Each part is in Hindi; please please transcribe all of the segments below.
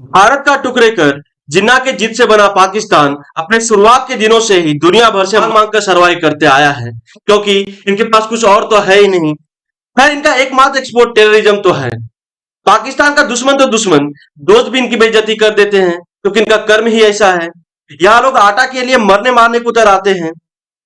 भारत का टुकड़े कर जिन्ना के जिद से बना पाकिस्तान अपने शुरुआत के दिनों से ही दुनिया भर से मांग मांग कर सर्वाइव करते आया है, क्योंकि इनके पास कुछ और तो है ही नहीं। खैर, इनका एकमात्र एक्सपोर्ट टेररिज्म तो है। पाकिस्तान का दुश्मन तो दुश्मन, दोस्त भी इनकी बेइज्जती कर देते हैं, क्योंकि इनका कर्म ही ऐसा है। यहाँ लोग आटा के लिए मरने मारने को उतर आते हैं।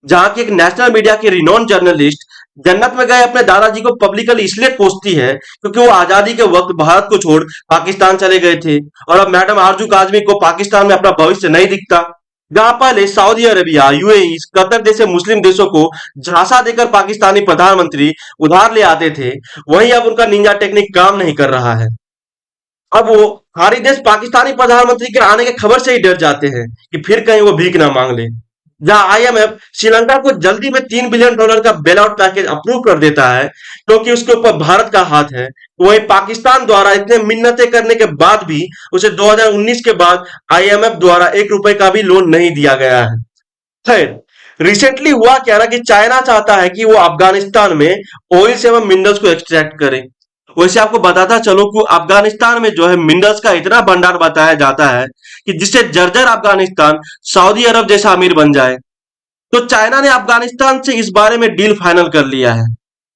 जहाँ की एक नेशनल मीडिया की रिनोन जर्नलिस्ट जन्नत में गए अपने दादाजी को पब्लिकली इसलिए कोसती है क्योंकि वो आजादी के वक्त भारत को छोड़ पाकिस्तान चले गए थे, और अब मैडम आरजू काजमी को पाकिस्तान में अपना भविष्य नहीं दिखता। जहां पहले सऊदी अरेबिया, यूएई, कतर जैसे मुस्लिम देशों को झांसा देकर पाकिस्तानी प्रधानमंत्री उधार ले आते थे, वहीं अब उनका निंजा टेक्निक काम नहीं कर रहा है। अब वो खाड़ी देश पाकिस्तानी प्रधानमंत्री के आने के खबर से ही डर जाते हैं कि फिर कहीं वो भीख ना मांग ले। जहां आईएमएफ श्रीलंका को जल्दी में $3 बिलियन का बेल आउट पैकेज अप्रूव कर देता है क्योंकि उसके ऊपर भारत का हाथ है, तो वही पाकिस्तान द्वारा इतने मिन्नतें करने के बाद भी उसे 2019 के बाद आईएमएफ द्वारा ₹1 का भी लोन नहीं दिया गया है। खैर, रिसेंटली हुआ क्या ना कि चाइना चाहता है कि वो अफगानिस्तान में ऑयल एवं मिनरल्स को एक्सट्रैक्ट करे। वैसे आपको बताता चलो कि अफगानिस्तान में जो है मिनरल्स का इतना भंडार बताया जाता है कि जिससे जर्जर अफगानिस्तान सऊदी अरब जैसा अमीर बन जाए। तो चाइना ने अफगानिस्तान से इस बारे में डील फाइनल कर लिया है।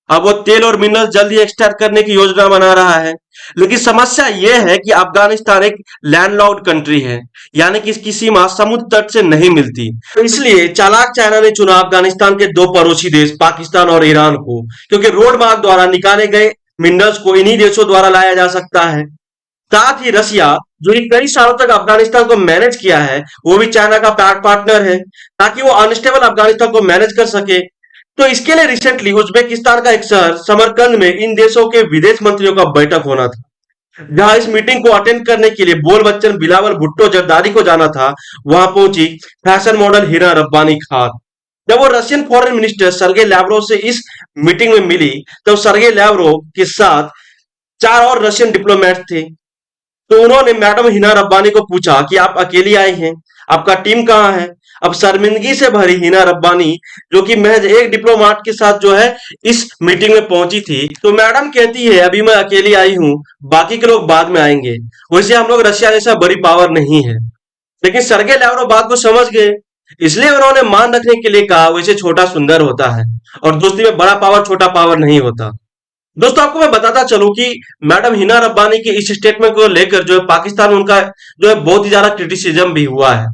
अब वो तेल और मिनरल जल्दी एक्सट्रैक्ट करने की योजना बना रहा है। लेकिन समस्या यह है कि अफगानिस्तान एक लैंडलॉक्ड कंट्री है, यानी कि इसकी सीमा समुद्र तट से नहीं मिलती। तो इसलिए चालाक चाइना ने चुना अफगानिस्तान के दो पड़ोसी देश पाकिस्तान और ईरान को, क्योंकि रोड मार्ग द्वारा निकाले गए मिनरल्स को इन्हीं देशों द्वारा लाया जा सकता है। साथ ही रसिया, जो कि कई सालों तक अफगानिस्तान को मैनेज किया है, वो भी चाइना का पार्टनर है, ताकि वो अनस्टेबल अफगानिस्तान को मैनेज कर सके। तो इसके लिए रिसेंटली उज्बेकिस्तान का एक शहर समरकंद में इन देशों के विदेश मंत्रियों का बैठक होना था। जहां इस मीटिंग को अटेंड करने के लिए बोल बच्चन, बिलावल भुट्टो जरदारी को जाना था, वहां पहुंची फैशन मॉडल हिना रब्बानी खान। जब वो रशियन फॉरेन मिनिस्टर सर्गे लैवरोव से इस मीटिंग में मिली, तब सर्गे लैवरोव के साथ 4 और रशियन डिप्लोमेट थे। तो उन्होंने मैडम हिना रब्बानी को पूछा कि आप अकेली आई हैं, आपका टीम कहाँ है। अब शर्मिंदगी से भरी हिना रब्बानी, जो कि महज एक डिप्लोमेट के साथ जो है इस मीटिंग में पहुंची थी, तो मैडम कहती है अभी मैं अकेली आई हूँ, बाकी के लोग बाद में आएंगे। वैसे हम लोग रशिया जैसा बड़ी पावर नहीं है। लेकिन सर्गे लैवरोव बात को समझ गए, इसलिए उन्होंने मान रखने के लिए कहा वैसे छोटा सुंदर होता है, और दोस्ती में बड़ा पावर छोटा पावर नहीं होता। दोस्तों, आपको मैं बताता चलूं कि मैडम हिना रब्बानी के इस स्टेटमेंट को लेकर जो है पाकिस्तान में उनका जो है बहुत ही ज्यादा क्रिटिसिज्म भी हुआ है।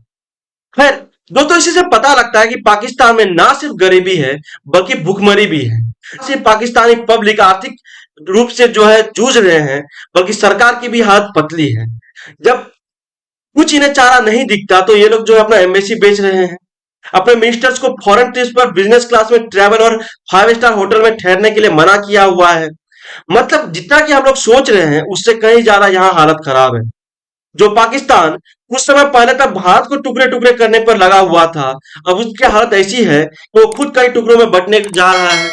खैर दोस्तों, इसी से पता लगता है कि पाकिस्तान में ना सिर्फ गरीबी है बल्कि भुखमरी भी है। सिर्फ पाकिस्तानी पब्लिक आर्थिक रूप से जो है जूझ रहे हैं, बल्कि सरकार की भी हालत पतली है। जब कुछ इन्हें चारा नहीं दिखता तो ये लोग जो है अपना एम्बेसी बेच रहे हैं, अपने मिनिस्टर्स को फॉरेन ट्रिप्स पर बिजनेस क्लास में ट्रैवल और 5 स्टार होटल में ठहरने के लिए मना किया हुआ है। मतलब जितना कि हम लोग सोच रहे हैं उससे कहीं ज्यादा यहाँ हालत खराब है। जो पाकिस्तान कुछ समय पहले तक भारत को टुकड़े टुकड़े करने पर लगा हुआ था, अब उसकी हालत ऐसी है कि वो खुद कई टुकड़ों में बंटने जा रहा है।